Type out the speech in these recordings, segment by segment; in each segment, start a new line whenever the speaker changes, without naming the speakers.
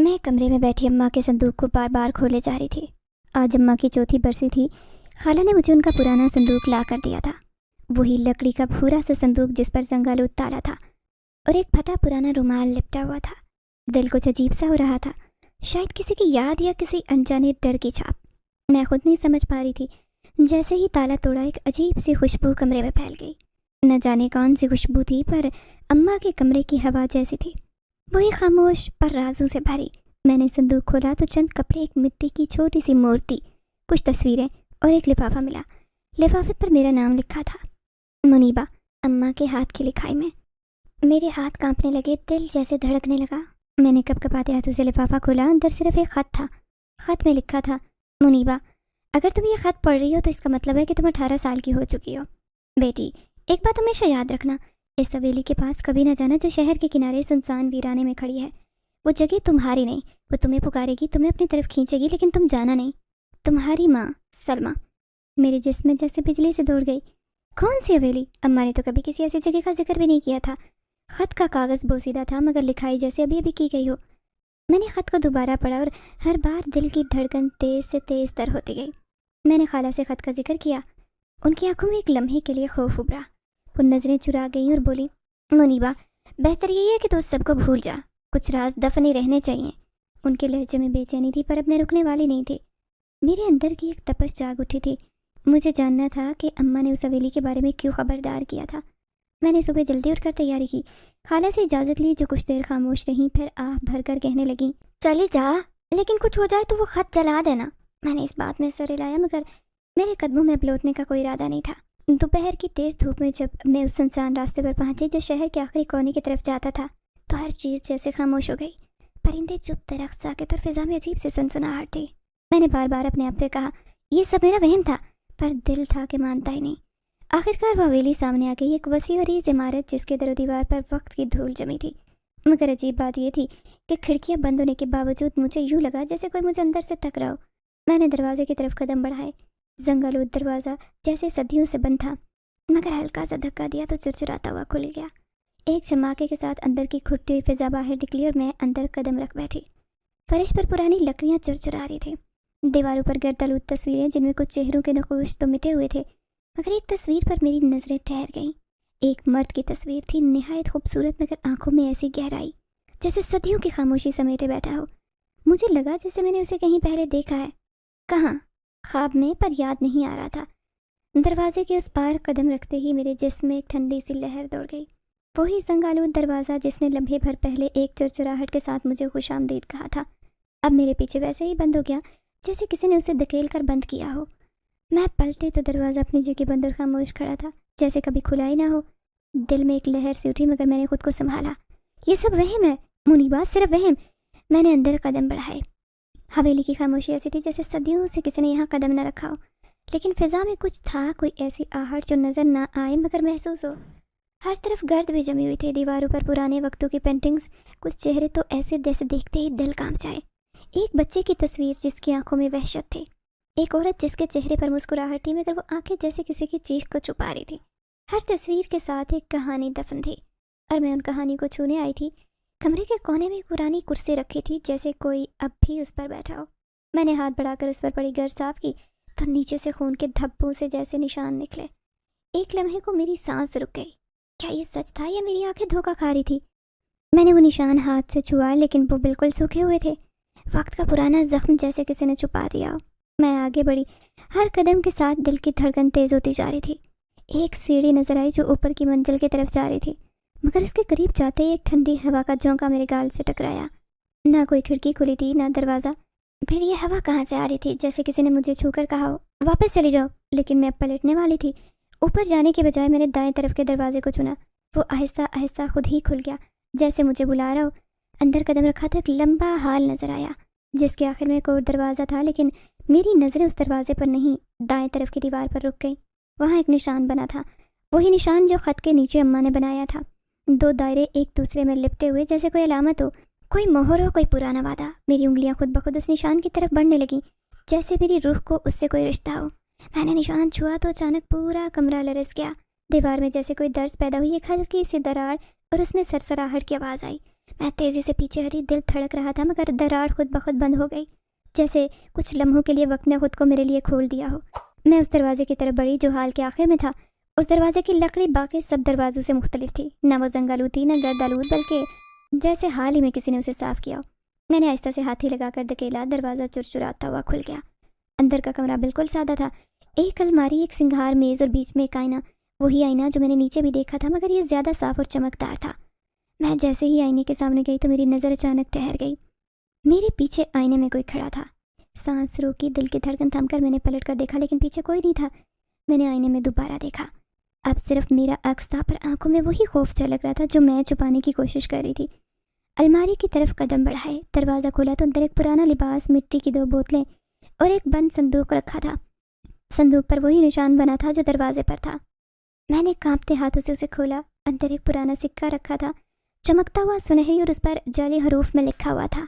میں کمرے میں بیٹھی اماں کے صندوق کو بار بار کھولے جا رہی تھی۔ آج اماں کی چوتھی برسی تھی۔ خالہ نے مجھے ان کا پرانا صندوق لا کر دیا تھا، وہی لکڑی کا بھورا سا صندوق جس پر زنگالود تالا تھا اور ایک پھٹا پرانا رومال لپٹا ہوا تھا۔ دل کچھ عجیب سا ہو رہا تھا، شاید کسی کی یاد یا کسی انجانے ڈر کی چھاپ۔ میں خود نہیں سمجھ پا رہی تھی۔ جیسے ہی تالا توڑا ایک عجیب سی خوشبو کمرے میں پھیل گئی۔ نہ جانے کون سی خوشبو تھی، پر اماں کے کمرے کی ہوا جیسی تھی، وہی خاموش پر رازوں سے بھری۔ میں نے صندوق کھولا تو چند کپڑے، ایک مٹی کی چھوٹی سی مورتی، کچھ تصویریں اور ایک لفافہ ملا۔ لفافے پر میرا نام لکھا تھا، منیبہ، اماں کے ہاتھ کی لکھائی میں۔ میرے ہاتھ کانپنے لگے، دل جیسے دھڑکنے لگا۔ میں نے کپ کپاتے ہاتھوں سے لفافہ کھولا۔ اندر صرف ایک خط تھا۔ خط میں لکھا تھا، منیبہ، اگر تم یہ خط پڑھ رہی ہو تو اس کا مطلب ہے کہ تم 18 سال کی ہو چکی ہو۔ بیٹی، ایک بات ہمیشہ یاد رکھنا، اس حویلی کے پاس کبھی نہ جانا جو شہر کے کنارے سنسان ویرانے میں کھڑی ہے۔ وہ جگہ تمہاری نہیں، وہ تمہیں پکارے گی، تمہیں اپنی طرف کھینچے گی، لیکن تم جانا نہیں۔ تمہاری ماں، سلمہ۔ میرے جسم میں جیسے بجلی سے دوڑ گئی۔ کون سی حویلی؟ اماں نے تو کبھی کسی ایسی جگہ کا ذکر بھی نہیں کیا تھا۔ خط کا کاغذ بوسیدہ تھا، مگر لکھائی جیسے ابھی ابھی کی گئی ہو۔ میں نے خط کو دوبارہ پڑھا اور ہر بار دل کی دھڑکن تیز سے تیز تر ہوتی گئی۔ میں نے خالہ سے خط کا ذکر کیا۔ ان کی آنکھوں میں ایک لمحے کے لیے خوف ابھرا۔ وہ نظریں چرا گئیں اور بولی، منیبہ، بہتر یہی ہے کہ تو اس سب کو بھول جا، کچھ راز دفنے رہنے چاہیے۔ ان کے لہجے میں بے چینی تھی، پر اب میں رکنے والی نہیں تھی۔ میرے اندر کی ایک تپش جاگ اٹھی تھی۔ مجھے جاننا تھا کہ اماں نے اس حویلی کے بارے میں کیوں خبردار کیا تھا۔ میں نے صبح جلدی اٹھ کر تیاری کی، خالہ سے اجازت لی جو کچھ دیر خاموش رہیں، پھر آہ بھر کر کہنے لگیں، چلی جا، لیکن کچھ ہو جائے تو وہ خط جلا دینا۔ میں نے اس بات میں سر ہلایا، مگر میرے قدموں میں اب لوٹنے کا کوئی ارادہ نہیں تھا۔ دوپہر کی تیز دھوپ میں جب میں اس سنسان راستے پر پہنچی جو شہر کے آخری کونے کی طرف جاتا تھا، تو ہر چیز جیسے خاموش ہو گئی۔ پرندے چپ، درخت ساکت، اور فضا میں عجیب سی سنسناہٹ تھی۔ میں نے بار بار اپنے آپ سے کہا، یہ سب میرا وہم تھا، پر دل تھا کہ مانتا ہی نہیں۔ آخرکار وہ حویلی سامنے آ گئی، ایک وسیع و عریض عمارت جس کے در و دیوار پر وقت کی دھول جمی تھی۔ مگر عجیب بات یہ تھی کہ کھڑکیاں بند ہونے کے باوجود مجھے یوں لگا جیسے کوئی مجھے اندر سے تک رہا ہو۔ میں نے دروازے کی طرف قدم بڑھائے۔ زنگالود دروازہ جیسے صدیوں سے بند تھا، مگر ہلکا سا دھکا دیا تو چرچراتا ہوا کھل گیا۔ ایک چماکے کے ساتھ اندر کی کھٹتی ہوئی فضا باہر نکلی اور میں اندر قدم رکھ بیٹھی۔ فرش پر پرانی لکڑیاں چرچرا رہی تھیں، دیواروں پر گردالود تصویریں جن میں کچھ چہروں کے نقوش تو مٹے ہوئے تھے، مگر ایک تصویر پر میری نظریں ٹھہر گئیں۔ ایک مرد کی تصویر تھی، نہایت خوبصورت، مگر آنکھوں میں ایسی گہرائی جیسے صدیوں کی خاموشی سمیٹے بیٹھا ہو۔ مجھے لگا جیسے میں نے اسے کہیں پہلے دیکھا ہے۔ کہاں؟ خواب میں، پر یاد نہیں آ رہا تھا۔ دروازے کے اس پار قدم رکھتے ہی میرے جسم میں ایک ٹھنڈی سی لہر دوڑ گئی۔ وہی زنگالود دروازہ جس نے لمحے بھر پہلے ایک چرچراہٹ کے ساتھ مجھے خوش آمدید کہا تھا، اب میرے پیچھے ویسے ہی بند ہو گیا جیسے کسی نے اسے دھکیل کر بند کیا ہو۔ میں پلٹی تو دروازہ اپنی جگہ بند اور خاموش کھڑا تھا، جیسے کبھی کھلا ہی نہ ہو۔ دل میں ایک لہر سی اٹھی، مگر میں نے خود کو سنبھالا۔ یہ سب وہم ہے منیبہ، صرف وہم۔ میں نے اندر قدم بڑھائے۔ حویلی کی خاموشی ایسی تھی جیسے صدیوں سے کسی نے یہاں قدم نہ رکھا ہو، لیکن فضا میں کچھ تھا، کوئی ایسی آہٹ جو نظر نہ آئے مگر محسوس ہو۔ ہر طرف گرد بھی جمی ہوئی تھی، دیواروں پر پرانے وقتوں کی پینٹنگز، کچھ چہرے تو ایسے جیسے دیکھتے ہی دل کانپ جائے۔ ایک بچے کی تصویر جس کی آنکھوں میں وحشت تھی، ایک عورت جس کے چہرے پر مسکراہٹ تھی مگر وہ آنکھیں جیسے کسی کی چیخ کو چھپا رہی تھی۔ ہر تصویر کے ساتھ ایک کہانی دفن تھی، اور میں ان کہانی کو چھونے آئی تھی۔ کمرے کے کونے میں ایک پرانی کرسی رکھی تھی، جیسے کوئی اب بھی اس پر بیٹھا ہو۔ میں نے ہاتھ بڑھا کر اس پر پڑی گرد صاف کی تو نیچے سے خون کے دھبوں سے جیسے نشان نکلے۔ ایک لمحے کو میری سانس رک گئی۔ کیا یہ سچ تھا یا میری آنکھیں دھوکہ کھا رہی تھی؟ میں نے وہ نشان ہاتھ سے چھوا، لیکن وہ بالکل سوکھے ہوئے تھے، وقت کا پرانا زخم جیسے کسی نے چھپا دیا ہو۔ میں آگے بڑھی، ہر قدم کے ساتھ دل کی دھڑکن تیز ہوتی جا رہی تھی۔ ایک سیڑھی نظر آئی جو اوپر کی منزل کی طرف جا رہی تھی، مگر اس کے قریب جاتے ہی ایک ٹھنڈی ہوا کا جھونکا میرے گال سے ٹکرایا۔ نہ کوئی کھڑکی کھلی تھی، نہ دروازہ۔ پھر یہ ہوا کہاں سے آ رہی تھی؟ جیسے کسی نے مجھے چھو کر کہا ہو، واپس چلی جاؤ، لیکن میں اب پلٹنے والی تھی۔ اوپر جانے کے بجائے میں نے دائیں طرف کے دروازے کو چنا۔ وہ آہستہ آہستہ خود ہی کھل گیا، جیسے مجھے بلا رہا ہو۔ اندر قدم رکھا تو ایک لمبا ہال نظر آیا، جس کے آخر میں ایک اور دروازہ تھا، لیکن میری نظریں اس دروازے پر نہیں، دائیں طرف کی دیوار پر رک گئیں۔ وہاں ایک نشان بنا تھا، وہی نشان جو خط کے نیچے اماں نے بنایا تھا۔ دو دائرے ایک دوسرے میں لپٹے ہوئے، جیسے کوئی علامت ہو، کوئی مہر ہو، کوئی پرانا وعدہ۔ میری انگلیاں خود بخود اس نشان کی طرف بڑھنے لگیں، جیسے میری روح کو اس سے کوئی رشتہ ہو۔ میں نے نشان چھوا تو اچانک پورا کمرہ لرز گیا۔ دیوار میں جیسے کوئی درز پیدا ہوئی، ایک ہلکی سی دراڑ اور اس میں سرسراہٹ کی آواز آئی۔ میں تیزی سے پیچھے ہٹی، دل دھڑک رہا تھا مگر دراڑ خود بخود بند ہو گئی، جیسے کچھ لمحوں کے لیے وقت نے خود کو میرے لیے کھول دیا ہو۔ میں اس دروازے کی طرف بڑھی جو حال کے آخر میں تھا۔ اس دروازے کی لکڑی باقی سب دروازوں سے مختلف تھی، نہ وہ زنگ آلود تھی نہ گرد آلود، بلکہ جیسے حال ہی میں کسی نے اسے صاف کیا ہو۔ میں نے آہستہ سے ہاتھی لگا کر دھکیلا، دروازہ چرچراتا ہوا کھل گیا۔ اندر کا کمرہ بالکل سادہ تھا، ایک الماری، ایک سنگھار میز اور بیچ میں ایک آئینہ، وہی آئینہ جو میں نے نیچے بھی دیکھا تھا مگر یہ زیادہ صاف اور چمکدار تھا۔ میں جیسے ہی آئینے کے سامنے گئی تو میری نظر اچانک ٹھہر گئی۔ میرے پیچھے آئینے میں کوئی کھڑا تھا۔ سانس روکی، دل کی دھڑکن تھم کر میں نے پلٹ کر دیکھا لیکن پیچھے کوئی نہیں تھا۔ میں نے آئینے میں دوبارہ دیکھا، اب صرف میرا عکس تھا، پر آنکھوں میں وہی خوف جھلک رہا تھا جو میں چھپانے کی کوشش کر رہی تھی۔ الماری کی طرف قدم بڑھائے، دروازہ کھولا تو اندر ایک پرانا لباس، مٹی کی 2 بوتلیں اور ایک بند صندوق رکھا تھا۔ صندوق پر وہی نشان بنا تھا جو دروازے پر تھا۔ میں نے کانپتے ہاتھوں سے اسے کھولا، اندر ایک پرانا سکہ رکھا تھا، چمکتا ہوا سنہری، اور اس پر جعلی حروف میں لکھا ہوا تھا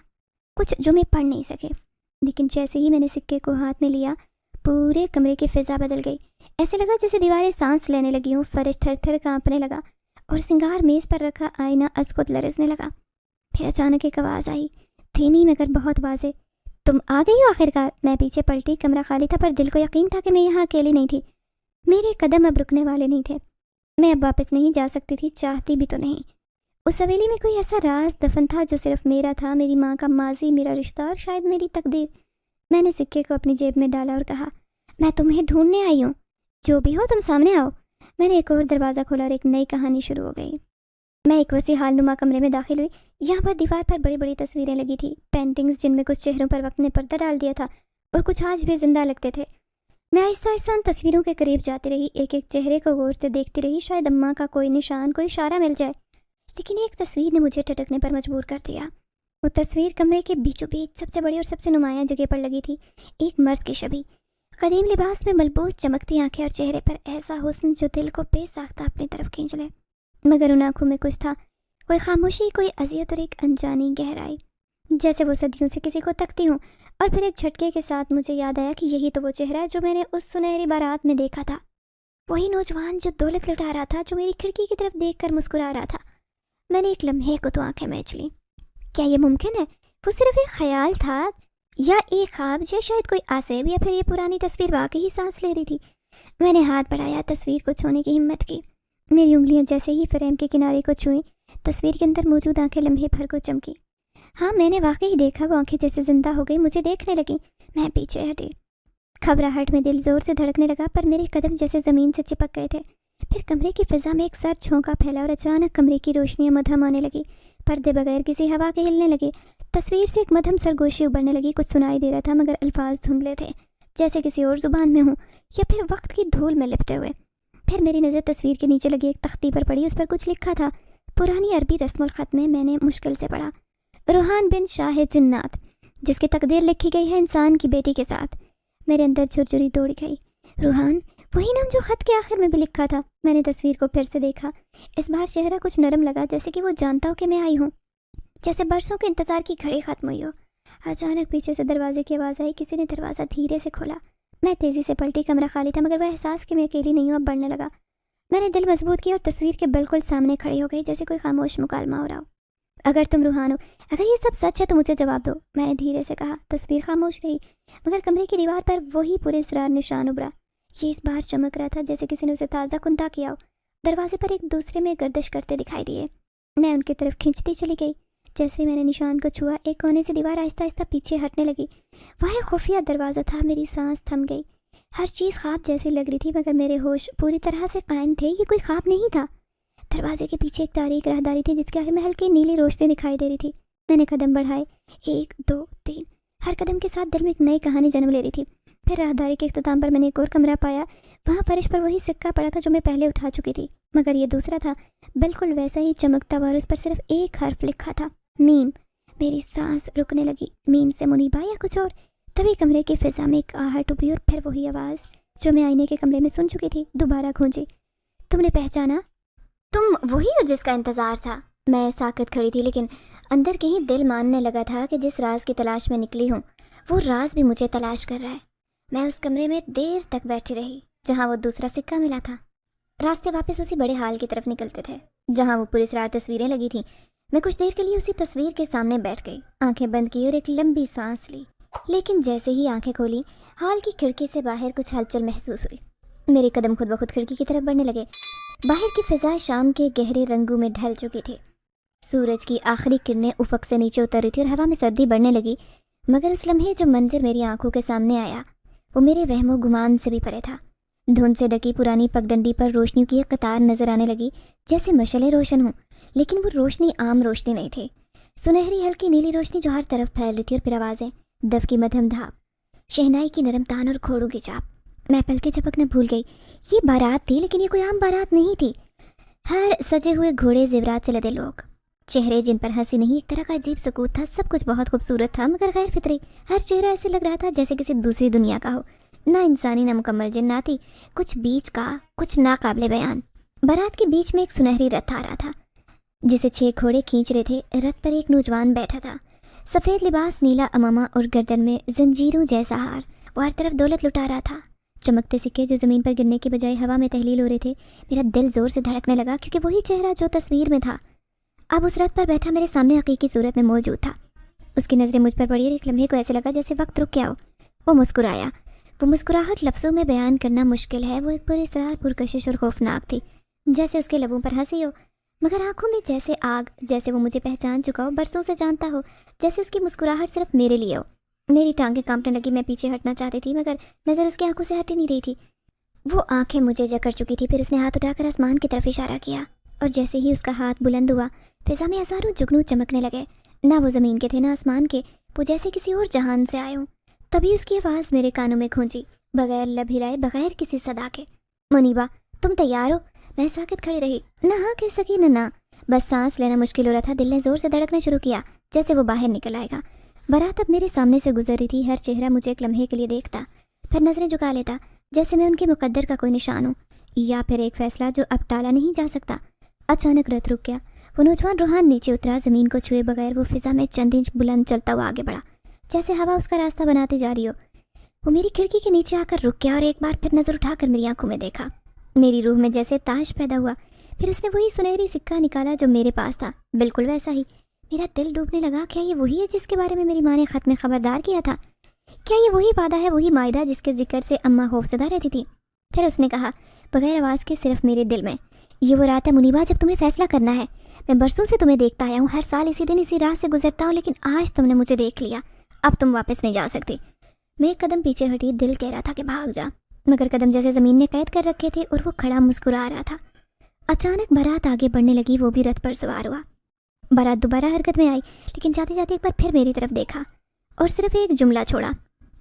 کچھ جو میں پڑھ نہیں سکے، لیکن جیسے ہی میں نے سکے کو ہاتھ میں لیا پورے کمرے کی فضا بدل گئی۔ ایسے لگا جیسے دیواریں سانس لینے لگی ہوں، فرش تھر تھر کانپنے لگا اور سنگار میز پر رکھا آئینہ از خود لرزنے لگا۔ پھر اچانک ایک آواز آئی، دھیمی مگر بہت واضح، تم آ گئی ہو آخرکار۔ میں پیچھے پلٹی، کمرہ خالی تھا پر دل کو یقین تھا کہ میں یہاں اکیلی نہیں تھی۔ میرے قدم اب رکنے والے نہیں تھے، میں اب واپس نہیں جا سکتی تھی، چاہتی بھی تو نہیں۔ اس حویلی میں کوئی ایسا راز دفن تھا جو صرف میرا تھا، میری ماں کا ماضی، میرا رشتہ اور شاید میری تقدیر۔ میں نے سکے کو اپنی جیب میں ڈالا اور کہا، میں تمہیں ڈھونڈنے آئی ہوں، جو بھی ہو تم سامنے آؤ۔ میں نے ایک اور دروازہ کھولا اور ایک نئی کہانی شروع ہو گئی۔ میں ایک وسیع حال نما کمرے میں داخل ہوئی۔ یہاں پر دیوار پر بڑی بڑی تصویریں لگی تھی، پینٹنگز جن میں کچھ چہروں پر وقت نے پردہ ڈال دیا تھا اور کچھ آج بھی زندہ لگتے تھے۔ میں آہستہ آہستہ ان تصویروں کے قریب جاتی رہی، ایک ایک چہرے کو غور سے دیکھتی رہی، شاید اماں کا کوئی نشان، کوئی اشارہ مل جائے۔ لیکن ایک تصویر نے مجھے ٹٹکنے پر مجبور کر دیا۔ وہ تصویر کمرے کے بیچوں بیچ سب سے بڑی اور سب سے نمایاں جگہ پر لگی تھی، ایک مرد کی شبیہ، قدیم لباس میں ملبوس، چمکتی آنکھیں اور چہرے پر ایسا حسن جو دل کو بے ساختہ اپنی طرف کھینچ لے۔ مگر ان آنکھوں میں کچھ تھا، کوئی خاموشی، کوئی اذیت اور ایک انجانی گہرائی، جیسے وہ صدیوں سے کسی کو تکتی ہوں۔ اور پھر ایک جھٹکے کے ساتھ مجھے یاد آیا کہ یہی تو وہ چہرہ ہے جو میں نے اس سنہری بارات میں دیکھا تھا، وہی نوجوان جو دولت لٹا رہا تھا، جو میری کھڑکی کی طرف دیکھ کر مسکرا رہا تھا۔ میں نے ایک لمحے کو تو آنکھیں میچ لیں۔ کیا یہ ممکن ہے؟ وہ صرف ایک خیال تھا یا ایک خواب، یا شاید کوئی آسیب، یا پھر یہ پرانی تصویر واقعی سانس لے رہی تھی۔ میں نے ہاتھ بڑھایا، تصویر کو چھونے کی ہمت کی۔ میری انگلیاں جیسے ہی فریم کے کنارے کو چھوئیں، تصویر کے اندر موجود آنکھیں لمحے بھر کو چمکی۔ ہاں، میں نے واقعی دیکھا، وہ آنکھیں جیسے زندہ ہو گئی، مجھے دیکھنے لگیں۔ میں پیچھے ہٹی، گھبراہٹ میں دل زور سے دھڑکنے لگا، پر میرے قدم جیسے زمین سے چپک گئے تھے۔ پھر کمرے کی فضا میں ایک سرد جھونکا پھیلا اور اچانک کمرے کی روشنیاں مدھم آنے لگی، پردے بغیر کسی ہوا کے ہلنے لگے۔ تصویر سے ایک مدھم سرگوشی ابھرنے لگی، کچھ سنائی دے رہا تھا مگر الفاظ دھندلے تھے، جیسے کسی اور زبان میں ہوں یا پھر وقت کی دھول میں لپٹے ہوئے۔ پھر میری نظر تصویر کے نیچے لگی ایک تختی پر پڑی، اس پر کچھ لکھا تھا، پرانی عربی رسم الخط میں۔ میں نے مشکل سے پڑھا، روحان بن شاہ جنات، جس کی تقدیر لکھی گئی ہے انسان کی بیٹی کے ساتھ۔ میرے اندر جھرجھری دوڑ گئی۔ روحان، وہی نام جو خط کے آخر میں بھی لکھا تھا۔ میں نے تصویر کو پھر سے دیکھا، اس بار چہرہ کچھ نرم لگا، جیسے کہ وہ جانتا ہو کہ میں آئی ہوں، جیسے برسوں کے انتظار کی گھڑی ختم ہوئی ہو۔ اچانک پیچھے سے دروازے کی آواز آئی، کسی نے دروازہ دھیرے سے کھولا۔ میں تیزی سے پلٹی، کمرہ خالی تھا مگر وہ احساس کہ میں اکیلی نہیں ہوں اب بڑھنے لگا۔ میں نے دل مضبوط کیا اور تصویر کے بالکل سامنے کھڑی ہو گئی، جیسے کوئی خاموش مکالمہ ہو رہا ہو۔ اگر تم روحان ہو، اگر یہ سب سچ ہے تو مجھے جواب دو، میں نے دھیرے سے کہا۔ تصویر خاموش رہی مگر کمرے کی دیوار پر وہی پورے اسرار نشان ابھرا، یہ اس بار چمک رہا تھا جیسے کسی نے اسے تازہ کندہ کیا ہو۔ دروازے پر ایک دوسرے میں گردش کرتے دکھائی دیے۔ میں ان کی طرف کھنچتی چلی گئی، جیسے میں نے نشان کو چھوا، ایک کونے سے دیوار آہستہ آہستہ پیچھے ہٹنے لگی۔ وہ خفیہ دروازہ تھا، میری سانس تھم گئی، ہر چیز خواب جیسی لگ رہی تھی مگر میرے ہوش پوری طرح سے قائم تھے، یہ کوئی خواب نہیں تھا۔ دروازے کے پیچھے ایک تاریک راہداری تھی جس کے آخر میں ہلکی نیلی روشنی دکھائی دے رہی تھی۔ میں نے قدم بڑھائے، 1 2 3، ہر قدم کے ساتھ دل میں ایک نئی کہانی جنم لے رہی تھی۔ پھر راہداری کے اختتام پر میں نے ایک اور کمرہ پایا، وہاں فرش پر وہی سکہ پڑا تھا جو میں پہلے اٹھا چکی تھی، مگر یہ دوسرا تھا، بالکل ویسا ہی چمکتا ہوا، اور اس پر صرف ایک حرف لکھا تھا، میم۔ میری سانس رکنے لگی، میم سے منیبا یا کچھ اور؟ تبھی کمرے کی فضا میں ایک آہٹ ابھری اور پھر وہی آواز جو میں آئینے کے کمرے میں سن چکی تھی دوبارہ گونجی، تم نے پہچانا؟ تم وہی ہو جس کا انتظار تھا؟ میں ساکت کھڑی تھی لیکن اندر کہیں دل ماننے لگا تھا کہ جس راز کی تلاش میں نکلی ہوں وہ راز بھی مجھے تلاش کر رہا ہے۔ میں اس کمرے میں دیر تک بیٹھی رہی جہاں وہ دوسرا سکہ ملا تھا۔ راستے واپس اسی بڑے ہال کی طرف نکلتے تھے جہاں وہ پوری اسرار تصویریں لگی تھیں۔ میں کچھ دیر کے لیے اسی تصویر کے سامنے بیٹھ گئی، آنکھیں بند کی اور ایک لمبی سانس لی، لیکن جیسے ہی آنکھیں کھولی ہال کی کھڑکی سے باہر کچھ ہلچل محسوس ہوئی۔ میرے قدم خود بخود کھڑکی کی طرف بڑھنے لگے۔ باہر کی فضا شام کے گہرے رنگوں میں ڈھل چکی تھی، سورج کی آخری کرنیں افق سے نیچے اتر رہی تھی اور ہوا میں سردی بڑھنے لگی، مگر اس لمحے جو منظر میری آنکھوں کے سامنے آیا وہ میرے وہم و گمان سے بھی پرے تھا۔ دھند سے ڈکی پرانی پگڈنڈی پر روشنیوں کی ایک قطار نظر آنے لگی، جیسے مشعلیں روشن ہوں، لیکن وہ روشنی عام روشنی نہیں تھی، سنہری ہلکی نیلی روشنی جو ہر طرف پھیل رہی تھی، اور پھر آوازیں، دف کی مدھم دھاپ، شہنائی کی نرم تان اور گھوڑوں کی چاپ۔ میں پلکیں جھپکنا بھول گئی۔ یہ بارات تھی، لیکن یہ کوئی عام بارات نہیں تھی۔ ہر سجے ہوئے گھوڑے زیورات سے لدے لوگ، چہرے جن پر ہنسی نہیں، ایک طرح کا عجیب سکوت تھا، سب کچھ بہت خوبصورت تھا مگر غیر فطری۔ ہر چہرہ ایسے لگ رہا تھا جیسے کسی دوسری دنیا کا ہو، نہ انسانی نہ مکمل جناتی، کچھ بیچ کا، کچھ ناقابل بیان۔ بارات کے بیچ میں ایک سنہری رتھ آ رہا تھا جسے 6 گھوڑے کھینچ رہے تھے۔ رتھ پر ایک نوجوان بیٹھا تھا، سفید لباس، نیلا امامہ اور گردن میں زنجیروں جیسا ہار۔ وہ ہر طرف دولت لٹا رہا تھا، چمکتے سکے جو زمین پر گرنے کے بجائے ہوا میں تحلیل ہو رہے تھے۔ میرا دل زور سے دھڑکنے لگا، کیونکہ وہی چہرہ جو تصویر میں تھا اب اس رتھ پر بیٹھا میرے سامنے حقیقی صورت میں موجود تھا۔ اس کی نظریں مجھ پر پڑی اور ایک لمحے کو ایسے لگا جیسے وقت رک گیا ہو۔ وہ مسکرایا۔ وہ مسکراہٹ لفظوں میں بیان کرنا مشکل ہے، وہ ایک پراسرار، پرکشش اور خوفناک تھی، جیسے اس کے لبوں پر ہنسی ہو مگر آنکھوں میں جیسے آگ، جیسے وہ مجھے پہچان چکا ہو، برسوں سے جانتا ہو، جیسے اس کی مسکراہٹ صرف میرے لیے ہو۔ میری ٹانگیں کانپنے لگی، میں پیچھے ہٹنا چاہتی تھی مگر نظر اس کی آنکھوں سے ہٹ ہی نہیں رہی تھی۔ وہ آنکھیں مجھے جکڑ چکی تھی۔ پھر اس نے ہاتھ اٹھا کر آسمان کی طرف اشارہ کیا، اور جیسے ہی اس کا ہاتھ بلند ہوا فضا میں ہزاروں جگنو چمکنے لگے، نہ وہ زمین کے تھے نہ آسمان کے، وہ جیسے کسی اور جہان سے آئے ہوں۔ تبھی اس کی آواز میرے کانوں میں گونجی، بغیر لب ہلائے، بغیر کسی صدا کے، منیبا تم تیار ہو؟ میں ساکت کھڑی رہی، نہ ہاں کہہ سکی نہ بس سانس لینا مشکل ہو رہا تھا۔ دل نے زور سے دھڑکنا شروع کیا، جیسے وہ باہر نکل آئے گا۔ بارات اب میرے سامنے سے گزر رہی تھی، ہر چہرہ مجھے ایک لمحے کے لیے دیکھتا، پھر نظریں جھکا لیتا، جیسے میں ان کے مقدر کا کوئی نشان ہوں، یا پھر ایک فیصلہ جو اب ٹالا نہیں جا سکتا۔ اچانک رتھ رک گیا، وہ نوجوان روحان نیچے اترا، زمین کو چھوئے بغیر وہ فضا میں چند انچ بلند چلتا ہوا آگے بڑھا، جیسے ہوا اس کا راستہ بناتے جا رہی ہو۔ وہ میری کھڑکی کے نیچے آ کر رک گیا اور ایک بار پھر نظر اٹھا کر میری آنکھوں میں دیکھا۔ میری روح میں جیسے تاش پیدا ہوا۔ پھر اس نے وہی سنہری سکہ نکالا جو میرے پاس تھا، بالکل ویسا ہی۔ میرا دل ڈوبنے لگا، کیا یہ وہی ہے جس کے بارے میں میری ماں نے خط میں خبردار کیا تھا؟ کیا یہ وہی وعدہ ہے، وہی معاہدہ جس کے ذکر سے اماں خوفزدہ رہتی تھی؟ پھر اس نے کہا بغیر آواز کے، صرف میرے دل میں، یہ وہ رات ہے منیبا جب تمہیں فیصلہ کرنا ہے۔ میں برسوں سے تمہیں دیکھتا آیا ہوں، ہر سال اسی دن اسی راہ سے گزرتا ہوں، لیکن آج تم نے مجھے دیکھ لیا، اب تم واپس نہیں جا سکتی۔ میں ایک قدم پیچھے ہٹی، دل کہہ رہا تھا کہ بھاگ جا، مگر قدم جیسے زمین نے قید کر رکھے تھے، اور وہ کھڑا مسکرا رہا تھا۔ اچانک بارات آگے بڑھنے لگی، وہ بھی رتھ پر سوار ہوا۔ بارات دوبارہ حرکت میں آئی، لیکن جاتے جاتے ایک بار پھر میری طرف دیکھا اور صرف ایک جملہ چھوڑا،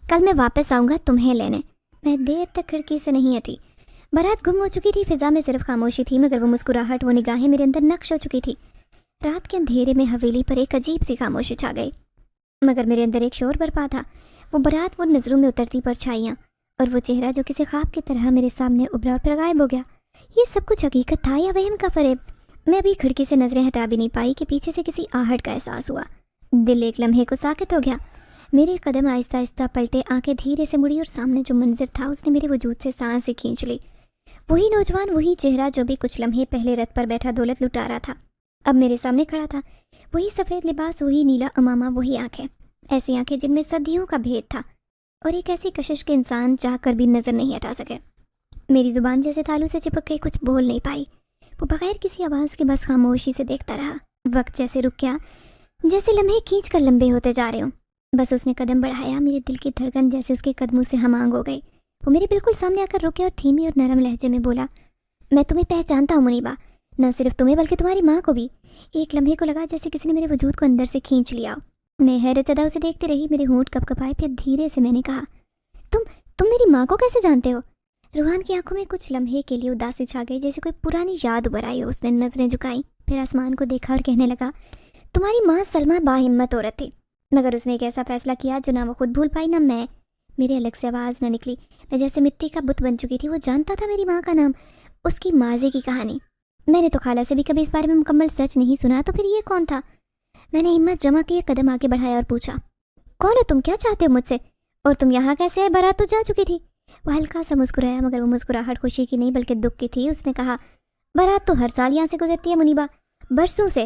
کل میں واپس آؤں گا تمہیں لینے۔ میں دیر تک کھڑکی سے نہیں ہٹی۔ بارات گم ہو چکی تھی، فضا میں صرف خاموشی تھی، مگر وہ مسکراہٹ، وہ نگاہیں میرے اندر نقش ہو چکی تھی۔ رات کے اندھیرے میں حویلی پر ایک عجیب سی خاموشی چھا گئی، مگر میرے اندر ایک شور برپا تھا۔ وہ بارات، وہ نظروں میں اترتی پرچھائیاں، اور وہ چہرہ جو کسی خواب کی طرح میرے سامنے ابھرا اور پھر غائب ہو گیا۔ یہ سب کچھ حقیقت تھا یا وہم کا فریب؟ میں ابھی کھڑکی سے نظریں ہٹا بھی نہیں پائی کہ پیچھے سے کسی آہٹ کا احساس ہوا۔ دل ایک لمحے کو ساکت ہو گیا، میرے قدم آہستہ آہستہ پلٹے، آنکھیں دھیرے سے مڑی، اور سامنے جو منظر تھا اس نے میرے وجود سے سانسیں کھینچ لی۔ وہی نوجوان، وہی چہرہ جو بھی کچھ لمحے پہلے رتھ پر بیٹھا دولت لٹا رہا تھا، اب میرے سامنے کھڑا تھا۔ وہی سفید لباس، وہی نیلا امامہ، وہی آنکھیں، ایسی آنکھیں جن میں صدیوں کا بھید تھا، اور ایک ایسی کشش کے انسان چاہ کر بھی نظر نہیں ہٹا سکے۔ میری زبان جیسے تالوں سے چپک گئی، کچھ بول نہیں پائی۔ وہ بغیر کسی آواز کے بس خاموشی سے دیکھتا رہا۔ وقت جیسے رک گیا، جیسے لمحے کھینچ کر لمبے ہوتے جا رہے ہوں۔ بس اس نے قدم بڑھایا، میرے دل کی دھڑکن جیسے اس کے قدموں سے ہم آہنگ ہو گئی۔ وہ میرے بالکل سامنے آ کر رکے اور دھیمی اور نرم لہجے میں بولا، میں تمہیں پہچانتا ہوں منیبا، نہ صرف تمہیں بلکہ تمہاری ماں کو بھی۔ ایک لمحے کو لگا جیسے کسی نے میرے وجود کو اندر سے کھینچ لیا ہو۔ میں حیرت زدہ اسے دیکھتی رہی، میرے ہونٹ کپ کپائے، پھر دھیرے سے میں نے کہا، تم میری ماں کو کیسے جانتے ہو؟ روحان کی آنکھوں میں کچھ لمحے کے لیے اداسی چھا گئی، جیسے کوئی پرانی یاد ابھر آئی ہو۔ اس نے نظریں جھکائیں، پھر آسمان کو دیکھا اور کہنے لگا، تمہاری ماں سلمہ باہمت عورت تھی، مگر اس نے ایک ایسا فیصلہ کیا جو نہ وہ خود بھول پائی نہ میں۔ میرے الگ سے آواز نہ نکلی، میں جیسے مٹی کا بت بن چکی تھی۔ وہ جانتا تھا میری ماں کا نام، اس کی ماضی کی کہانی۔ میں نے تو خالہ سے بھی کبھی اس بارے میں مکمل سچ نہیں سنا، تو پھر یہ کون تھا؟ میں نے ہمت جمع کی، ایک قدم آگے بڑھایا اور پوچھا، کون ہو تم؟ کیا چاہتے ہو مجھ سے؟ اور تم یہاں کیسے ہے؟ بارات تو جا چکی تھی۔ وہ ہلکا سا مسکرایا، مگر وہ مسکراہٹ خوشی کی نہیں بلکہ دکھ کی تھی۔ اس نے کہا، بارات تو ہر سال یہاں سے گزرتی ہے منیبا، برسوں سے،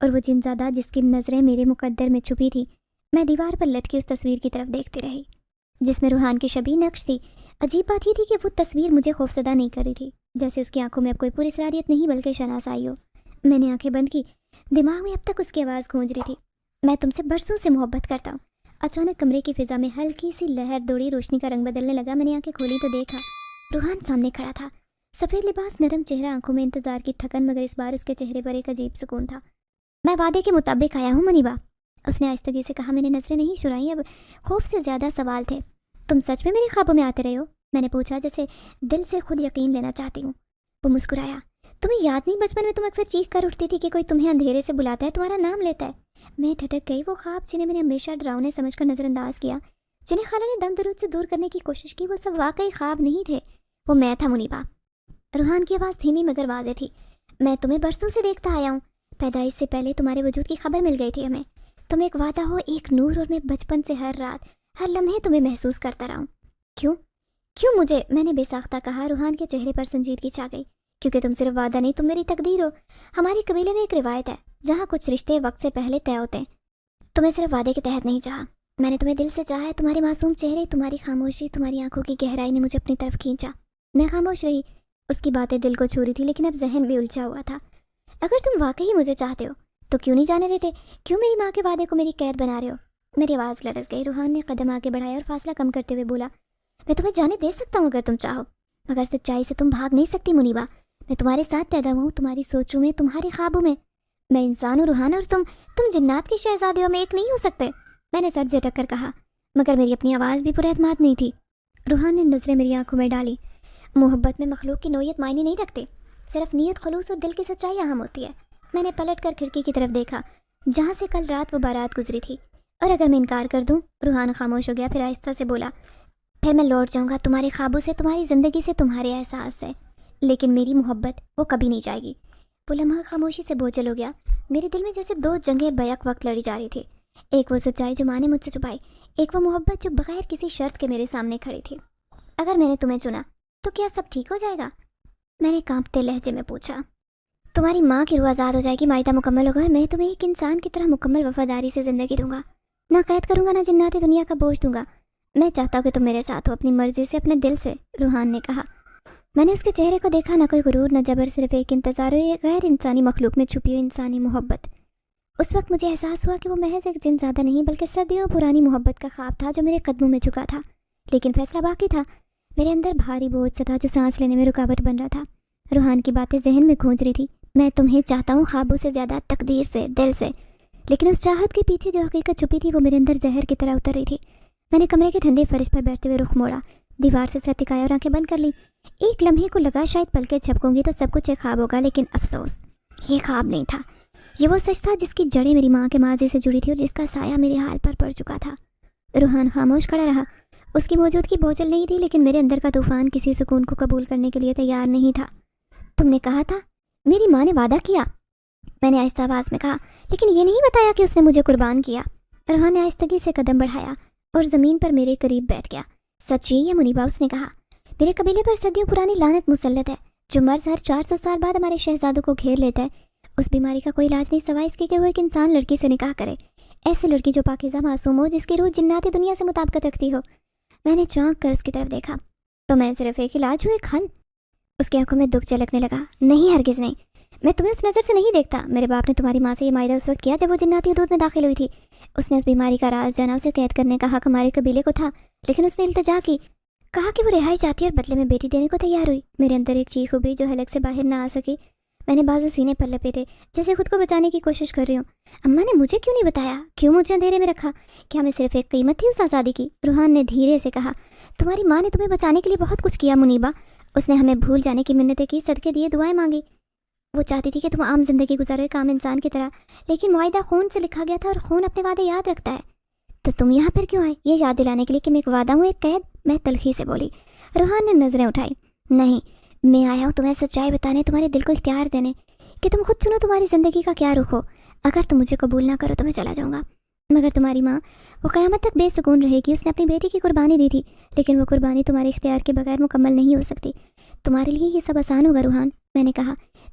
اور وہ جنزادہ جس کی نظریں میرے مقدر میں چھپی تھی. میں دیوار پر لٹکی اس تصویر کی طرف دیکھتی رہی جس میں روحان کی شبیہ نقش تھی. عجیب بات یہ تھی کہ وہ تصویر مجھے خوفزدہ نہیں کر رہی تھی، جیسے اس کی آنکھوں میں اب کوئی پوری صلاحیت نہیں بلکہ شناسائی ہو. میں نے آنکھیں بند کی. دماغ میں اب تک اس کی آواز گونج رہی تھی، میں تم سے برسوں سے محبت کرتا ہوں. اچانک کمرے کی فضا میں ہلکی سی لہر دوڑی، روشنی کا رنگ بدلنے لگا. میں نے آنکھیں کھولی تو دیکھا روحان سامنے کھڑا تھا. سفید لباس، نرم چہرہ، آنکھوں میں انتظار کی تھکن، مگر اس بار اس کے چہرے پر ایک عجیب سکون تھا. میں وعدے کے مطابق آیا ہوں منیبا، اس نے آہستگی سے کہا. میں نے نظریں نہیں چرائیں، اب خوف سے زیادہ سوال تھے. تم سچ میں میرے خوابوں میں آتے رہے ہو؟ میں نے پوچھا جیسے دل سے خود یقین لینا چاہتی ہوں. وہ مسکرایا. تمہیں یاد نہیں بچپن میں تم اکثر چیخ کر اٹھتی تھی کہ کوئی تمہیں اندھیرے سے بلاتا ہے، تمہارا نام لیتا ہے؟ میں ٹھٹک گئی. وہ خواب جنہیں میں نے ہمیشہ ڈراؤنے سمجھ کر نظر انداز کیا، جنہیں خالہ نے دم درود سے دور کرنے کی کوشش کی، وہ سب واقعی خواب نہیں تھے. وہ میں تھا منیبا. روحان کی آواز دھیمی مگر واضح تھی. میں تمہیں برسوں سے دیکھتا آیا ہوں. پیدائش سے پہلے تمہارے وجود کی خبر مل گئی تھی ہمیں. تم ایک وعدہ ہو، ایک نور، اور میں بچپن سے ہر رات ہر لمحے تمہیں محسوس کرتا رہا ہوں. کیوں مجھے؟ میں نے بے ساختہ کہا. روحان کے چہرے پر سنجیدگی چھا گئی. کیونکہ تم صرف وعدہ نہیں، تم میری تقدیر ہو. ہماری قبیلے میں ایک روایت ہے جہاں کچھ رشتے وقت سے پہلے طے ہوتے ہیں. تمہیں صرف وعدے کے تحت نہیں چاہا، میں نے تمہیں دل سے چاہا ہے. تمہارے معصوم چہرے، تمہاری خاموشی، تمہاری آنکھوں کی گہرائی نے مجھے اپنی طرف کھینچا. میں خاموش رہی. اس کی باتیں دل کو چھو رہی تھی، لیکن اب ذہن بھی الجھا ہوا تھا. اگر تم واقعی مجھے چاہتے ہو تو کیوں نہیں جانے دیتے؟ کیوں میری ماں کے وعدے کو میری قید بنا رہے ہو؟ میری آواز لرز گئی. روحان نے قدم آگے بڑھایا اور فاصلہ کم کرتے ہوئے بولا. میں تمہیں جانے دے سکتا ہوں اگر تم چاہو، مگر سچائی سے تم بھاگ نہیں سکتی منیبا. میں تمہارے ساتھ پیدا ہوں، تمہاری سوچوں میں، تمہارے خوابوں میں. میں انسان ہوں روحان، اور تم جنات کی شہزادیوں میں ایک نہیں ہو سکتے. میں نے سر جھٹک کر کہا، مگر میری اپنی آواز بھی پر اعتماد نہیں تھی. روحان نے نظریں میری آنکھوں میں ڈالی. محبت میں مخلوق کی نوعیت معنی نہیں رکھتے، صرف نیت، خلوص اور دل کی سچائی اہم ہوتی ہے. میں نے پلٹ کر کھڑکی کی طرف دیکھا جہاں سے کل رات وہ بارات گزری تھی. اور اگر میں انکار کر دوں؟ روحان خاموش ہو گیا، پھر آہستہ سے بولا. پھر میں لوٹ جاؤں گا تمہارے خوابوں سے، تمہاری زندگی سے، تمہارے احساس سے، لیکن میری محبت وہ کبھی نہیں جائے گی. وہ لمحہ خاموشی سے بوجھل ہو گیا. میرے دل میں جیسے دو جنگیں بیک وقت لڑی جا رہی تھی. ایک وہ سچائی جو ماں نے مجھ سے چھپائی، ایک وہ محبت جو بغیر کسی شرط کے میرے سامنے کھڑی تھی. اگر میں نے تمہیں چنا تو کیا سب ٹھیک ہو جائے گا؟ میں نے کانپتے لہجے میں پوچھا. تمہاری ماں کی روح آزاد ہو جائے گی، معاہدہ مکمل ہوگا، اور میں تمہیں ایک انسان کی طرح مکمل وفاداری سے زندگی دوں گا. نہ قید کروں گا، نہ جناتی دنیا کا بوجھ دوں گا. میں چاہتا ہوں کہ تم میرے ساتھ ہو، اپنی مرضی سے، اپنے دل سے. روحان نے کہا. میں نے اس کے چہرے کو دیکھا. نہ کوئی غرور، نہ جبر، صرف ایک انتظار اور ایک غیر انسانی مخلوق میں چھپی ہوئی انسانی محبت. اس وقت مجھے احساس ہوا کہ وہ محض ایک جن زیادہ نہیں بلکہ صدیوں پرانی محبت کا خواب تھا جو میرے قدموں میں جھکا تھا. لیکن فیصلہ باقی تھا. میرے اندر بھاری بوجھ سا تھا جو سانس لینے میں رکاوٹ بن رہا تھا. روحان کی باتیں ذہن میں گونج رہی تھی. میں تمہیں چاہتا ہوں، خوابوں سے زیادہ، تقدیر سے، دل سے. لیکن اس چاہت کے پیچھے جو حقیقت چھپی تھی وہ میرے اندر زہر کی طرح اتر رہی تھی. میں نے کمرے کے ٹھنڈے فرش پر بیٹھتے ہوئے رخ موڑا، دیوار سے سر ٹکایا اور آنکھیں بند کر لیں. ایک لمحے کو لگا شاید پلکیں جھپکوں گی تو سب کچھ ایک خواب ہوگا، لیکن افسوس یہ خواب نہیں تھا. یہ وہ سچ تھا جس کی جڑیں میری ماں کے ماضی سے جڑی تھی اور جس کا سایہ میرے حال پر پڑ چکا تھا. روحان خاموش کھڑا رہا. اس کی موجودگی بوجھل نہیں تھی، لیکن میرے اندر کا طوفان کسی سکون کو قبول کرنے کے لیے تیار نہیں تھا. تم نے کہا تھا میری ماں نے وعدہ کیا، میں نے آہستہ آواز میں کہا، لیکن یہ نہیں بتایا کہ اس نے مجھے قربان کیا. روحان نے آہستگی سے قدم بڑھایا اور زمین پر میرے قریب بیٹھ گیا. سچ یہی ہے منیبا، اس نے کہا. میرے قبیلے پر صدیوں پرانی لعنت مسلط ہے جو مرض ہر 400 سال بعد ہمارے شہزادوں کو گھیر لیتا ہے. اس بیماری کا کوئی علاج نہیں سوائے اس کے کہ وہ ایک انسان لڑکی سے نکاح کرے، ایسے لڑکی جو پاکیزہ معصوم ہو، جس کی روح جناتی دنیا سے مطابقت رکھتی ہو. میں نے چونک کر اس کی طرف دیکھا. تو میں صرف ایک علاج ہوں، ایک حل؟ اس کی آنکھوں میں دکھ جھلکنے لگا. نہیں، ہرگز نہیں. میں تمہیں اس نظر سے نہیں دیکھتا. میرے باپ نے تمہاری ماں سے یہ معاہدہ اس وقت کیا جب وہ جناتی حدود میں داخل ہوئی تھی. اس نے اس بیماری کا راز جانا، اسے قید کرنے کا حق ہمارے قبیلے کو تھا، لیکن اس نے التجا کی، کہا کہ وہ رہائی چاہتی ہے اور بدلے میں بیٹی دینے کو تیار ہوئی. میرے اندر ایک چیخ ابھری جو حلق سے باہر نہ آ سکی. میں نے بازو سینے پر لپیٹے جیسے خود کو بچانے کی کوشش کر رہی ہوں. اماں نے مجھے کیوں نہیں بتایا؟ کیوں مجھے اندھیرے میں رکھا؟ کیا میں صرف ایک قیمت تھی اس آزادی کی؟ روحان نے دھیرے سے کہا. تمہاری ماں نے تمہیں بچانے کے لیے بہت کچھ کیا منیبا. اس نے ہمیں بھول جانے کی منتیں کی، صدقے دیے، دعائیں مانگی. وہ چاہتی تھی کہ تم عام زندگی گزارو ایک عام انسان کی طرح، لیکن معاہدہ خون سے لکھا گیا تھا اور خون اپنے وعدے یاد رکھتا ہے. تو تم یہاں پر کیوں آئے؟ یہ یاد دلانے کے لیے کہ میں ایک وعدہ ہوں، ایک قید؟ میں تلخی سے بولی. روحان نے نظریں اٹھائی. نہیں، میں آیا ہوں تمہیں سچائی بتانے، تمہارے دل کو اختیار دینے کہ تم خود چنو تمہاری زندگی کا کیا رخ ہو. اگر تم مجھے قبول نہ کرو تو میں چلا جاؤں گا. مگر تمہاری ماں وہ قیامت تک بے سکون رہے گی. اس نے اپنی بیٹی کی قربانی دی تھی، لیکن وہ قربانی تمہارے اختیار کے بغیر مکمل نہیں ہو سکتی. تمہارے لیے یہ سب آسان ہوگا روحان، میں نے کہا.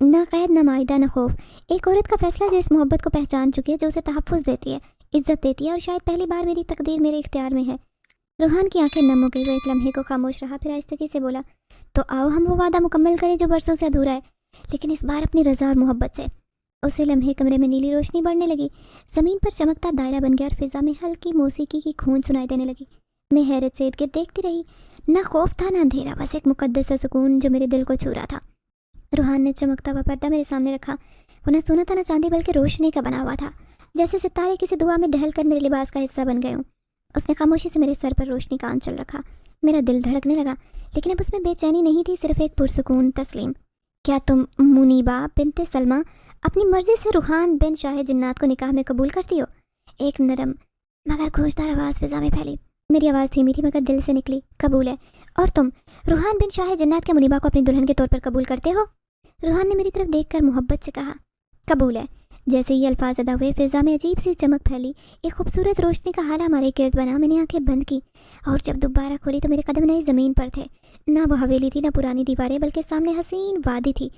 نہ قید، نہ معاہدہ، نہ خوف. ایک عورت کا فیصلہ جو اس محبت کو پہچان چکی ہے، جو اسے تحفظ دیتی ہے، عزت دیتی ہے، اور شاید پہلی بار میری تقدیر میرے اختیار میں ہے. روحان کی آنکھیں نم ہو گئی. وہ ایک لمحے کو خاموش رہا، پھر آہستگی سے بولا، تو آؤ ہم وہ وعدہ مکمل کریں جو برسوں سے ادھورا ہے، لیکن اس بار اپنی رضا اور محبت سے. اسی لمحے کمرے میں نیلی روشنی بڑھنے لگی. زمین پر چمکتا دائرہ بن گیا اور فضا میں ہلکی موسیقی کی کھون سنائی دینے لگی. میں حیرت سے ارد گرد دیکھتی رہی. نہ خوف تھا نہ اندھیرا، بس ایک مقدس سا سکون جو میرے دل کو چھو رہا تھا. روحان نے چمکتا ہوا پردہ میرے سامنے رکھا. وہ نہ سونا تھا نہ چاندی، بلکہ روشنی کا بنا ہوا تھا، جیسے ستارے کسی دعا میں ڈھل کر میرے لباس کا حصہ بن گئے ہوں. اس نے خاموشی سے میرے سر پر روشنی کا آنچل رکھا. میرا دل دھڑکنے لگا، لیکن اب اس میں بے چینی نہیں تھی، صرف ایک پرسکون تسلیم. کیا تم منیبہ بنت سلمہ اپنی مرضی سے روحان بن شاہ جنات کو نکاح میں قبول کرتی ہو؟ ایک نرم مگر گوشدار آواز فضا میں پھیلی. میری آواز دھیمی تھی مگر دل سے نکلی. قبول ہے. اور تم روحان بن شاہ جنات کے منیبہ کو اپنی دلہن کے طور پر قبول کرتے ہو؟ روحان نے میری طرف دیکھ کر محبت سے کہا، قبول ہے. جیسے یہ الفاظ ادا ہوئے، فضا میں عجیب سی چمک پھیلی. ایک خوبصورت روشنی کا حالہ ہمارے گرد بنا. میں نے آنکھیں بند کی اور جب دوبارہ کھولی تو میرے قدم نئی زمین پر تھے. نہ وہ حویلی تھی، نہ پرانی دیواریں، بلکہ سامنے حسین وادی تھی.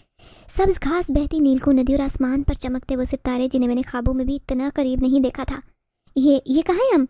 سبز گھاس، بہتی نیلکو ندی اور آسمان پر چمکتے وہ ستارے جنہیں میں نے خوابوں میں بھی اتنا قریب نہیں دیکھا تھا. یہ کہاں ہیں ہم؟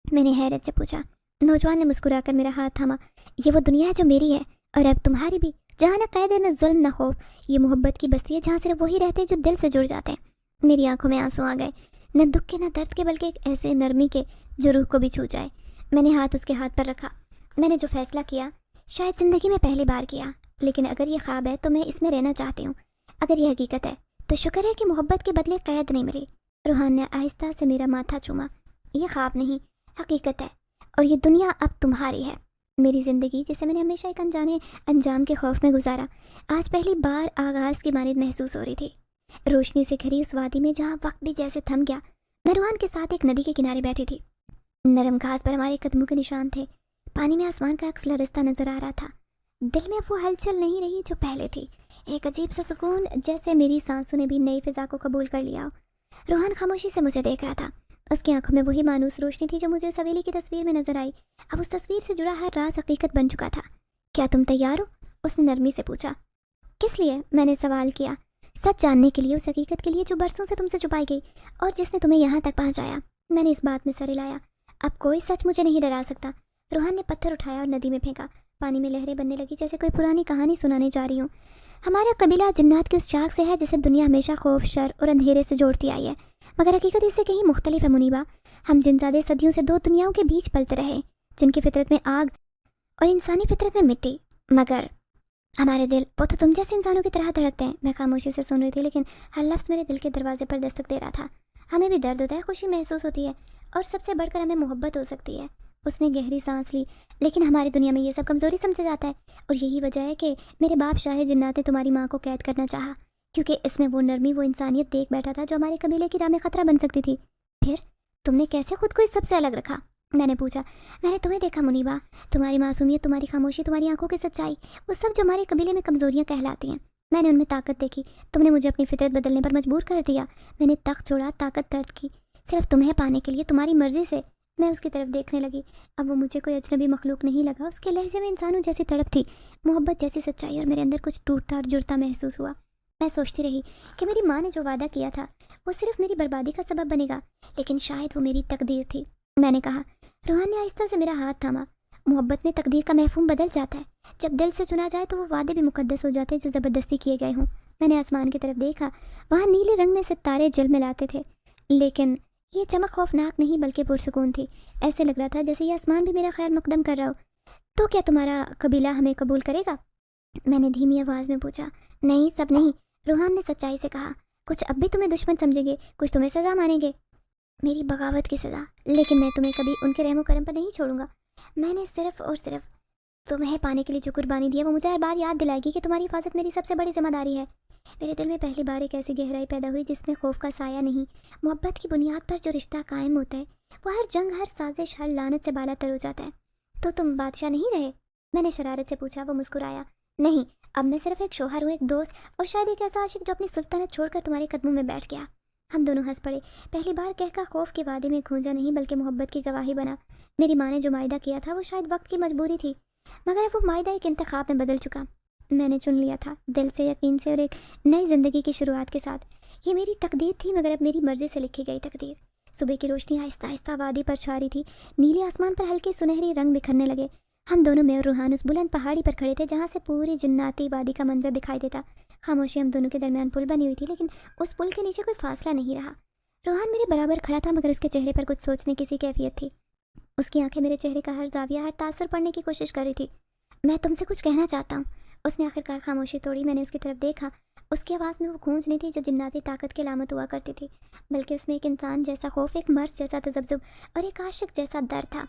میں نے حیرت سے پوچھا. نوجوان نے مسکرا کر میرا ہاتھ تھاما. یہ وہ دنیا ہے جو میری ہے اور اب تمہاری بھی، جہاں نہ قید ہے، نہ ظلم، نہ خوف. یہ محبت کی بستی ہے جہاں صرف وہی رہتے ہیں جو دل سے جڑ جاتے ہیں. میری آنکھوں میں آنسو آ گئے، نہ دکھ کے نہ درد کے، بلکہ ایک ایسے نرمی کے جو روح کو بھی چھو جائے. میں نے ہاتھ اس کے ہاتھ پر رکھا. میں نے جو فیصلہ کیا شاید زندگی میں پہلی بار کیا، لیکن اگر یہ خواب ہے تو میں اس میں رہنا چاہتی ہوں. اگر یہ حقیقت ہے تو شکر ہے کہ محبت کے بدلے قید نہیں ملی. روحان نے آہستہ سے میرا ماتھا چوما. یہ خواب نہیں، حقیقت ہے، اور یہ دنیا اب تمہاری ہے. میری زندگی جسے میں نے ہمیشہ ایک انجانے انجام کے خوف میں گزارا، آج پہلی بار آغاز کی مانند محسوس ہو رہی تھی. روشنی سے گھری اس وادی میں جہاں وقت بھی جیسے تھم گیا. میں روحان کے ساتھ ایک ندی کے کنارے بیٹھی تھی. نرم گھاس پر ہمارے قدموں کے نشان تھے. پانی میں آسمان کا عکس لرزتا نظر آ رہا تھا. دل میں وہ ہلچل نہیں رہی جو پہلے تھی. ایک عجیب سا سکون، جیسے میری سانسوں نے بھی نئی فضا کو قبول کر لیا. روحان خاموشی سے مجھے دیکھ رہا تھا. اس کی آنکھوں میں وہی مانوس روشنی تھی جو مجھے سویلی کی تصویر میں نظر آئی. اب اس تصویر سے جڑا ہر راز حقیقت بن چکا تھا. کیا تم تیار ہو؟ اس نے نرمی سے پوچھا. کس لیے؟ میں نے سوال کیا. سچ جاننے کے لیے، اس حقیقت کے لیے جو برسوں سے تم سے چھپائی گئی اور جس نے تمہیں یہاں تک پہنچایا. میں نے اس بات میں سر ہلایا. اب کوئی سچ مجھے نہیں ڈرا سکتا. روحان نے پتھر اٹھایا اور ندی میں پھینکا. پانی میں لہریں بننے لگی جیسے کوئی پرانی کہانی سنانے جا رہی ہوں. ہمارا قبیلہ جنات کی اس چاک سے ہے جسے دنیا ہمیشہ خوف، شر اور اندھیرے سے جوڑتی آئی ہے، مگر حقیقت اس سے کہیں مختلف ہے منیبہ. ہم جنزادے صدیوں سے دو دنیاؤں کے بیچ پلتے رہے، جن کی فطرت میں آگ اور انسانی فطرت میں مٹی، مگر ہمارے دل وہ تو تم جیسے انسانوں کی طرح دھڑکتے ہیں. میں خاموشی سے سن رہی تھی، لیکن ہر لفظ میرے دل کے دروازے پر دستک دے رہا تھا. ہمیں بھی درد ہوتا ہے، خوشی محسوس ہوتی ہے، اور سب سے بڑھ کر ہمیں محبت ہو سکتی ہے. اس نے گہری سانس لی. لیکن ہماری دنیا میں یہ سب کمزوری سمجھا جاتا ہے، اور یہی وجہ ہے کہ میرے باپ شاہ جنات نے تمہاری ماں کو قید کرنا چاہا، کیونکہ اس میں وہ نرمی، وہ انسانیت دیکھ بیٹھا تھا جو ہمارے قبیلے کی راہ میں خطرہ بن سکتی تھی. پھر تم نے کیسے خود کو اس سب سے الگ رکھا؟ میں نے پوچھا. میں نے تمہیں دیکھا منیبہ، تمہاری معصومیت، تمہاری خاموشی، تمہاری آنکھوں کی سچائی، وہ سب جو ہمارے قبیلے میں کمزوریاں کہلاتی ہیں. میں نے ان میں طاقت دیکھی. تم نے مجھے اپنی فطرت بدلنے پر مجبور کر دیا. میں نے تخت چھوڑا، طاقت درد کی، صرف تمہیں پانے کے لیے، تمہاری مرضی سے. میں اس کی طرف دیکھنے لگی. اب وہ مجھے کوئی اجنبی مخلوق نہیں لگا. اس کے لہجے میں انسانوں جیسی تڑپ تھی، محبت جیسی سچائی، اور میرے اندر کچھ ٹوٹتا اور جڑتا محسوس ہوا. میں سوچتی رہی کہ میری ماں نے جو وعدہ کیا تھا وہ صرف میری بربادی کا سبب بنے گا، لیکن شاید وہ میری تقدیر تھی. میں نے کہا. روحان نے آہستہ سے میرا ہاتھ تھاما. محبت میں تقدیر کا مفہوم بدل جاتا ہے. جب دل سے چنا جائے تو وہ وعدے بھی مقدس ہو جاتے ہیں جو زبردستی کیے گئے ہوں. میں نے آسمان کی طرف دیکھا. وہاں نیلے رنگ میں ستارے جلملاتے تھے، لیکن یہ چمک خوفناک نہیں بلکہ پرسکون تھی. ایسے لگ رہا تھا جیسے یہ آسمان بھی میرا خیر مقدم کر رہا ہو. تو کیا تمہارا قبیلہ ہمیں قبول کرے گا؟ میں نے دھیمی آواز میں پوچھا. نہیں، سب نہیں، روحان نے سچائی سے کہا. کچھ اب بھی تمہیں دشمن سمجھیں گے، کچھ تمہیں سزا مانیں گے، میری بغاوت کی سزا، لیکن میں تمہیں کبھی ان کے رحم و کرم پر نہیں چھوڑوں گا. میں نے صرف اور صرف تمہیں پانے کے لیے جو قربانی دی ہے وہ مجھے ہر بار یاد دلائے گی کہ تمہاری حفاظت میری سب سے بڑی ذمہ داری ہے. میرے دل میں پہلی بار ایک ایسی گہرائی پیدا ہوئی جس میں خوف کا سایہ نہیں. محبت کی بنیاد پر جو رشتہ قائم ہوتا ہے وہ ہر جنگ، ہر سازش، ہر لعنت سے بالا تر ہو جاتا ہے. تو تم بادشاہ نہیں رہے؟ میں نے شرارت سے پوچھا. وہ مسکرایا. نہیں، اب میں صرف ایک شوہر ہوں، ایک دوست، اور شاید ایک ایسا عاشق جو اپنی سلطنت چھوڑ کر تمہارے قدموں میں بیٹھ گیا. ہم دونوں ہنس پڑے. پہلی بار کہہ کا خوف کے وعدے میں کھوجا نہیں بلکہ محبت کی گواہی بنا. میری ماں نے جو معاہدہ کیا تھا وہ شاید وقت کی مجبوری تھی، مگر اب وہ معاہدہ ایک انتخاب میں بدل چکا. میں نے چن لیا تھا، دل سے، یقین سے اور ایک نئی زندگی کی شروعات کے ساتھ۔ یہ میری تقدیر تھی، مگر اب میری مرضی سے لکھی گئی تقدیر۔ صبح کی روشنی آہستہ آہستہ وادی پر چھا رہی تھی، نیلے آسمان پر ہلکے سنہری رنگ بکھرنے لگے۔ ہم دونوں، میں اور روحان، اس بلند پہاڑی پر کھڑے تھے جہاں سے پوری جناتی وادی کا منظر دکھائی دیتا۔ خاموشی ہم دونوں کے درمیان پل بنی ہوئی تھی، لیکن اس پل کے نیچے کوئی فاصلہ نہیں رہا۔ روحان میرے برابر کھڑا تھا، مگر اس کے چہرے پر کچھ سوچنے کی سی کیفیت تھی۔ اس کی آنکھیں میرے چہرے کا ہر زاویہ، ہر تاثر پڑھنے کی کوشش کر رہی تھی۔ میں تم سے کچھ کہنا چاہتا ہوں۔ اس نے آخرکار خاموشی توڑی۔ میں نے اس کی طرف دیکھا۔ اس کی آواز میں وہ گونج نہیں تھی جو جناتی طاقت کی علامت ہوا کرتی تھی، بلکہ اس میں ایک انسان جیسا خوف، ایک مرد جیسا تذبذب اور ایک عاشق جیسا درد تھا۔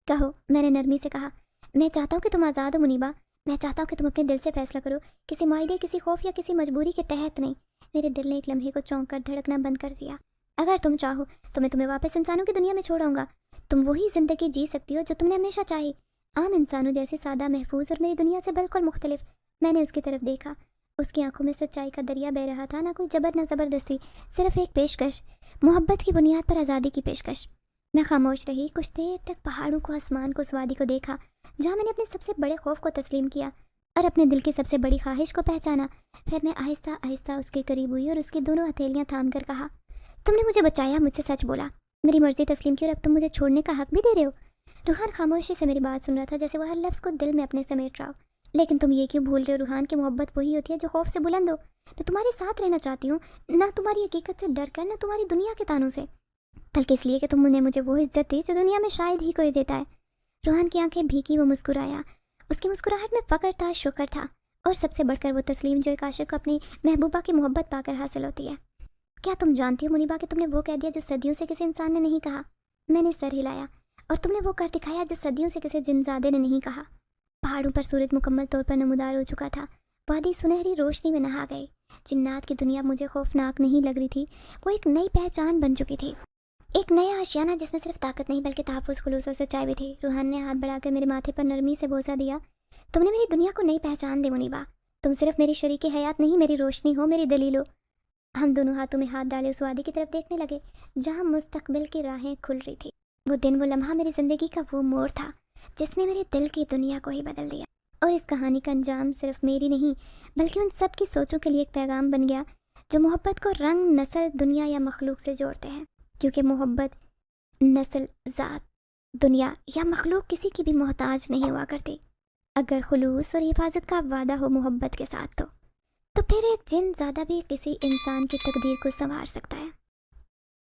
کہو، میں نے نرمی سے کہا۔ میں چاہتا ہوں کہ تم آزاد ہو منیبا۔ میں چاہتا ہوں کہ تم اپنے دل سے فیصلہ کرو، کسی معاہدے، کسی خوف یا کسی مجبوری کے تحت نہیں۔ میرے دل نے ایک لمحے کو چونک کر دھڑکنا بند کر دیا۔ اگر تم چاہو تو میں تمہیں واپس انسانوں کی دنیا میں چھوڑاؤں گا۔ تم وہی زندگی جی سکتی ہو جو تم نے ہمیشہ چاہی، عام انسانوں جیسی، سادہ، محفوظ اور میری دنیا سے بالکل مختلف۔ میں نے اس کی طرف دیکھا۔ اس کی آنکھوں میں سچائی کا دریا بہہ رہا تھا، نہ کوئی جبر، نہ زبردستی، صرف ایک پیشکش، محبت کی بنیاد پر آزادی کی پیشکش۔ میں خاموش رہی، کچھ دیر تک پہاڑوں کو، آسمان کو، اس وادی کو دیکھا جہاں میں نے اپنے سب سے بڑے خوف کو تسلیم کیا اور اپنے دل کی سب سے بڑی خواہش کو پہچانا۔ پھر میں آہستہ آہستہ اس کے قریب ہوئی اور اس کی دونوں ہتھیلیاں تھام کر کہا، تم نے مجھے بچایا، مجھ سے سچ بولا، میری مرضی تسلیم کی، اور اب تم مجھے چھوڑنے کا حق بھی دے رہے ہو۔ روحان خاموشی سے میری بات سن رہا تھا، جیسے وہ ہر لفظ کو دل میں اپنے سمیٹ رہا ہو۔ لیکن تم یہ کیوں بھول رہے ہو روحان کہ محبت وہی ہوتی ہے جو خوف سے بلند ہو۔ میں تمہارے ساتھ رہنا چاہتی ہوں، نہ تمہاری حقیقت سے ڈر کر، نہ تمہاری دنیا کے تانوں سے، بلکہ اس لیے کہ تم نے مجھے وہ عزت دی جو دنیا میں شاید ہی کوئی دیتا ہے۔ روحان کی آنکھیں بھیگی، وہ مسکرایا۔ اس کی مسکراہٹ میں فخر تھا، شکر تھا، اور سب سے بڑھ کر وہ تسلیم جو ایک عاشق کو اپنی محبوبہ کی محبت پا کر حاصل ہوتی ہے۔ کیا تم جانتی ہو منیبا کہ تم نے وہ کہہ دیا جو صدیوں سے کسی انسان نے نہیں کہا؟ میں نے سر ہلایا۔ اور تم نے وہ کر دکھایا جو صدیوں سے کسی جنزادے نے نہیں کہا۔ پہاڑوں پر سورج مکمل طور پر نمودار ہو چکا تھا، وادی سنہری روشنی میں نہا گئی۔ جنات کی دنیا مجھے خوفناک نہیں لگ رہی تھی، وہ ایک نئی پہچان بن چکی تھی، ایک نیا آشیانہ جس میں صرف طاقت نہیں بلکہ تحفظ، خلوص اور سچائی بھی تھی۔ روحان نے ہاتھ بڑھا کر میرے ماتھے پر نرمی سے بوسہ دیا۔ تم نے میری دنیا کو نئی پہچان دی منیبا، تم صرف میری شریک حیات نہیں، میری روشنی ہو، میری دلیل ہو۔ ہم دونوں ہاتھوں میں ہاتھ ڈالے اس وادی کی طرف دیکھنے لگے جہاں مستقبل کی راہیں کھل رہی تھی۔ وہ دن، وہ لمحہ میری زندگی کا وہ موڑ تھا جس نے میرے دل کی دنیا کو ہی بدل دیا، اور اس کہانی کا انجام صرف میری نہیں بلکہ ان سب کی سوچوں کے لیے ایک پیغام بن گیا جو محبت کو رنگ، نسل، دنیا یا مخلوق سے جوڑتے ہیں، کیونکہ محبت نسل، ذات، دنیا یا مخلوق کسی کی بھی محتاج نہیں ہوا کرتی۔ اگر خلوص اور حفاظت کا وعدہ ہو محبت کے ساتھ تو پھر ایک جن زیادہ بھی کسی انسان کی تقدیر کو سنوار سکتا ہے۔